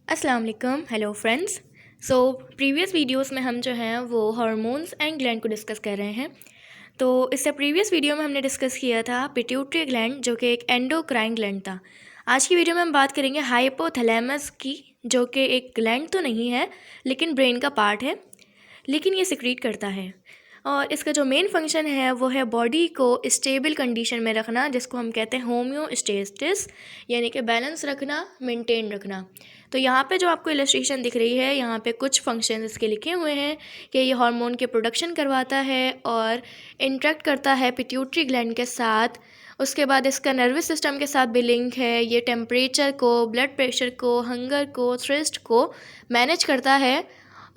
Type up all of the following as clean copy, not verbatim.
अस्सलाम वालेकुम। Hello friends. So previous videos में हम जो हैं वो हार्मोन्स एंड ग्लैंड को डिस्कस कर रहे हैं। तो इससे प्रीवियस वीडियो में हमने डिस्कस किया था पिट्यूटरी ग्लैंड, जो कि एक एंडोक्राइन ग्लैंड था। आज की वीडियो में हम बात करेंगे हाइपोथैलेमस की, जो कि एक ग्लैंड तो नहीं है लेकिन ब्रेन का पार्ट है, लेकिन ये सिक्रीट करता है। और इसका जो मेन फंक्शन है वो है बॉडी को स्टेबल कंडीशन में रखना, जिसको हम कहते हैं होम्योस्टेसिस, यानी कि बैलेंस रखना, मेंटेन रखना। तो यहाँ पे जो आपको इलस्ट्रेशन दिख रही है, यहाँ पे कुछ फंक्शन इसके लिखे हुए हैं कि ये हार्मोन के प्रोडक्शन करवाता है और इंटरेक्ट करता है पिट्यूटरी ग्लैंड के साथ। उसके बाद इसका नर्वस सिस्टम के साथ भी लिंक है। ये टेम्परेचर को, ब्लड प्रेशर को, हंगर को, थ्रस्ट को मैनेज करता है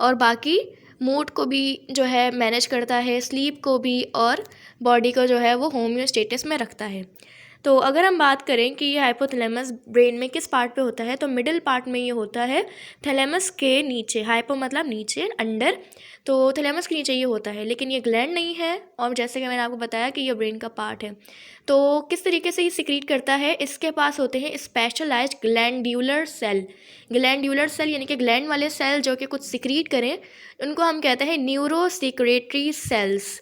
और बाकी मूड को भी जो है मैनेज करता है, स्लीप को भी, और बॉडी को जो है वो होम्योस्टेटिस में रखता है। तो अगर हम बात करें कि ये हाइपोथैलेमस ब्रेन में किस पार्ट पे होता है, तो मिडिल पार्ट में ये होता है, थैलेमस के नीचे। हाइपो मतलब नीचे, अंडर, तो थैलेमस के नीचे ये होता है, लेकिन ये ग्लैंड नहीं है। और जैसे कि मैंने आपको बताया कि ये ब्रेन का पार्ट है। तो किस तरीके से ये सिक्रीट करता है, इसके पास होते हैं specialised glandular cell. Glandular cell यानी कि ग्लैंड वाले सेल जो कि कुछ सिक्रीट करें, उनको हम कहते हैं न्यूरोसिक्रेटरी सेल्स।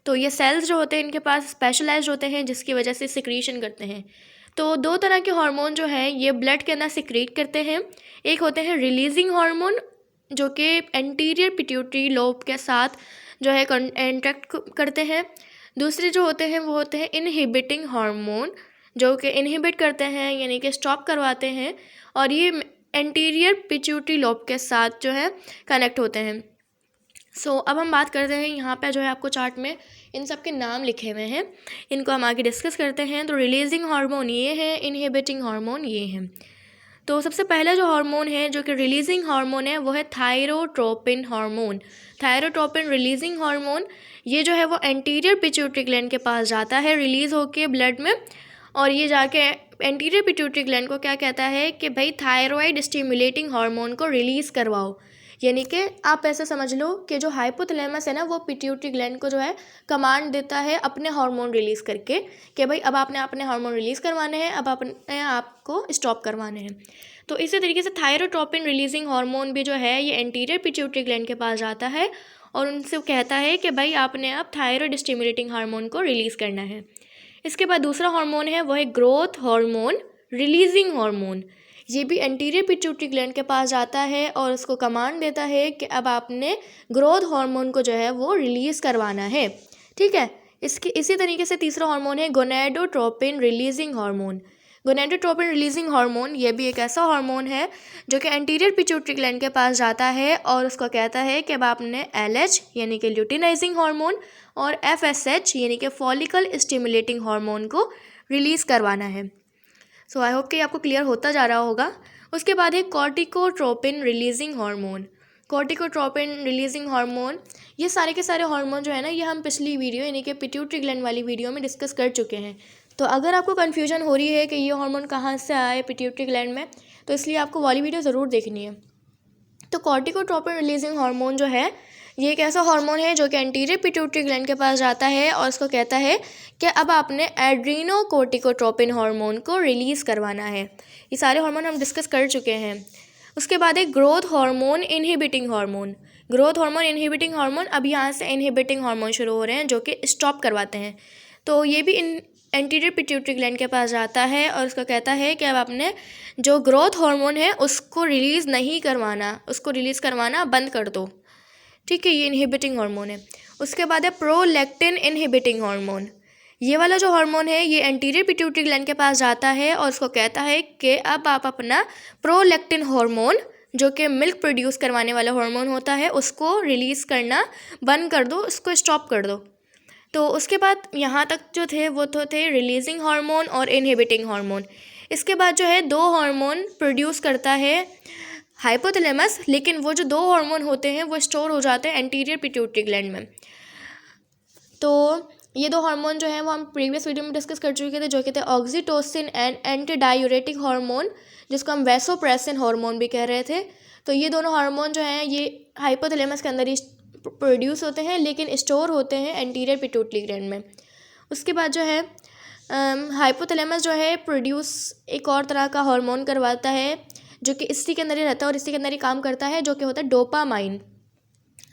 तो ये सेल्स जो होते हैं इनके पास स्पेशलाइज्ड होते हैं, जिसकी वजह से सिक्रीशन करते हैं। तो दो तरह के हार्मोन जो हैं ये ब्लड के अंदर सिक्रीट करते हैं। एक होते हैं रिलीजिंग हार्मोन, जो कि एंटीरियर पिट्यूटरी लोब के साथ जो है इंटरेक्ट करते हैं। दूसरे जो होते हैं वो होते हैं इनहिबिटिंग हार्मोन, जो कि इनहिबिट करते हैं यानी कि स्टॉप करवाते हैं, और ये एंटीरियर पिट्यूटरी लोब के साथ जो है कनेक्ट होते हैं। अब हम बात करते हैं, यहाँ पे जो है आपको चार्ट में इन सब के नाम लिखे हुए हैं, इनको हम आगे डिस्कस करते हैं। तो रिलीजिंग हार्मोन ये है, इनहिबिटिंग हार्मोन ये हैं। तो सबसे पहला जो हार्मोन है जो कि रिलीजिंग हार्मोन है वो है thyrotropin hormone. Thyrotropin releasing hormone, ये जो है वो एंटीरियर पिट्यूटरी ग्लैंड के पास जाता है रिलीज़ होके ब्लड में, और ये जाके एंटीरियर पिट्यूटरी ग्लैंड को क्या कहता है कि भाई थायरॉइड स्टिमुलेटिंग हार्मोन को रिलीज़ करवाओ। यानी कि आप ऐसे समझ लो कि जो हाइपोथैलेमस है ना, वो पिट्यूटरी ग्लैंड को जो है कमांड देता है अपने हार्मोन रिलीज़ करके कि भाई अब आपने अपने हार्मोन रिलीज़ करवाने हैं, अब अपने आपको स्टॉप करवाने हैं। तो इसी तरीके से थायरोट्रोपिन रिलीजिंग हार्मोन भी जो है ये एंटीरियर पिट्यूटरी ग्लैंड के पास जाता है और उनसे कहता है कि भाई आपने अब थायरॉइड स्टिमुलेटिंग हार्मोन को रिलीज़ करना है। इसके बाद दूसरा हार्मोन है वो है ग्रोथ हार्मोन रिलीजिंग हार्मोन। ये भी एंटीरियर पिट्यूटरी ग्लैंड के पास जाता है और उसको कमांड देता है कि अब आपने ग्रोथ हार्मोन को जो है वो रिलीज़ करवाना है। ठीक है। इसी तरीके से तीसरा हार्मोन है gonadotropin releasing hormone. Gonadotropin releasing hormone ये भी एक ऐसा हार्मोन है जो कि एंटीरियर पिट्यूटरी ग्लैंड के पास जाता है और उसको कहता है कि अब आपने LH यानी कि ल्यूटिनाइजिंग हार्मोन और FSH यानी कि फॉलिकल स्टिमुलेटिंग हार्मोन को रिलीज़ करवाना है। आई होप कि आपको क्लियर होता जा रहा होगा। उसके बाद है corticotropin releasing hormone. Corticotropin releasing hormone, ये सारे के सारे हार्मोन जो है ना, ये हम पिछली वीडियो यानी कि पिट्यूटरी ग्लैंड वाली वीडियो में डिस्कस कर चुके हैं। तो अगर आपको कन्फ्यूजन हो रही है कि ये हार्मोन कहाँ से आए पिट्यूटरी ग्लैंड में, तो इसलिए आपको वाली वीडियो ज़रूर देखनी है। तो कॉर्टिकोट्रोपिन रिलीजिंग हार्मोन जो है ये एक ऐसा हार्मोन है जो कि एंटीरियर पिट्यूटरी ग्लैंड के पास जाता है और उसको कहता है कि अब आपने एड्रीनोकोर्टिकोट्रोपिन हार्मोन को रिलीज़ करवाना है। ये सारे हार्मोन हम डिस्कस कर चुके हैं। उसके बाद एक growth hormone inhibiting hormone. Growth hormone inhibiting hormone, अब यहाँ से इनहिबिटिंग हार्मोन शुरू हो रहे हैं जो कि स्टॉप करवाते हैं। तो ये भी एंटीरियर पिट्यूटरी ग्लैंड के पास जाता है और उसको कहता है कि अब आपने जो ग्रोथ हार्मोन है उसको रिलीज़ नहीं करवाना, उसको रिलीज़ करवाना बंद कर दो। ठीक है, ये इनहिबिटिंग हार्मोन है। उसके बाद है प्रोलैक्टिन इनहिबिटिंग हार्मोन। ये वाला जो हार्मोन है ये एंटीरियर पिट्यूटरी ग्लैंड के पास जाता है और उसको कहता है कि अब आप अपना प्रोलैक्टिन हार्मोन, जो कि मिल्क प्रोड्यूस करवाने वाला हार्मोन होता है, उसको रिलीज़ करना बंद कर दो, उसको स्टॉप कर दो। तो उसके बाद यहाँ तक जो थे वो तो थे रिलीजिंग हार्मोन और इनहिबिटिंग हार्मोन। इसके बाद जो है दो हार्मोन प्रोड्यूस करता है हाइपोथैलेमस, लेकिन वो जो दो हार्मोन होते हैं वो स्टोर हो जाते हैं एंटीरियर पिट्यूटरी ग्लैंड में। तो ये दो हार्मोन जो हैं वो हम प्रीवियस वीडियो में डिस्कस कर चुके थे, जो कि थे ऑक्सीटोसिन एंड एंटीडायूरेटिक हार्मोन, जिसको हम वैसोप्रेसिन हार्मोन भी कह रहे थे। तो ये दोनों हार्मोन जो हैं ये हाइपोथैलेमस के अंदर ही प्रोड्यूस होते हैं, लेकिन स्टोर होते हैं एंटीरियर पिट्यूटरी ग्लैंड में। उसके बाद जो है हाइपोथैलेमस जो है प्रोड्यूस एक और तरह का हार्मोन करवाता है जो कि इसी के अंदर ही रहता है और इसी के अंदर ही काम करता है, जो कि होता है डोपामाइन।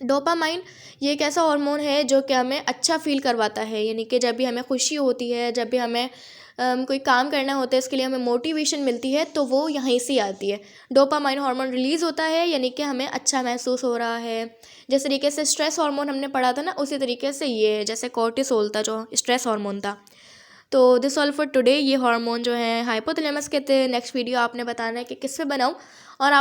डोपामाइन ये एक ऐसा हार्मोन है जो कि हमें अच्छा फील करवाता है, यानी कि जब भी हमें खुशी होती है, जब भी हमें कोई काम करना होता है, इसके लिए हमें मोटिवेशन मिलती है, तो वो यहीं से आती है। डोपामाइन हार्मोन रिलीज़ होता है, यानी कि हमें अच्छा महसूस हो रहा है। जिस तरीके से स्ट्रेस हार्मोन हमने पढ़ा था ना, उसी तरीके से ये है, जैसे कॉर्टिसोल था जो स्ट्रेस हार्मोन था। तो दिस ऑल फॉर टुडे। ये हार्मोन जो है हाइपोथैलेमस कहते हैं। नेक्स्ट वीडियो आपने बताना है कि किस पे बनाऊँ, और आपने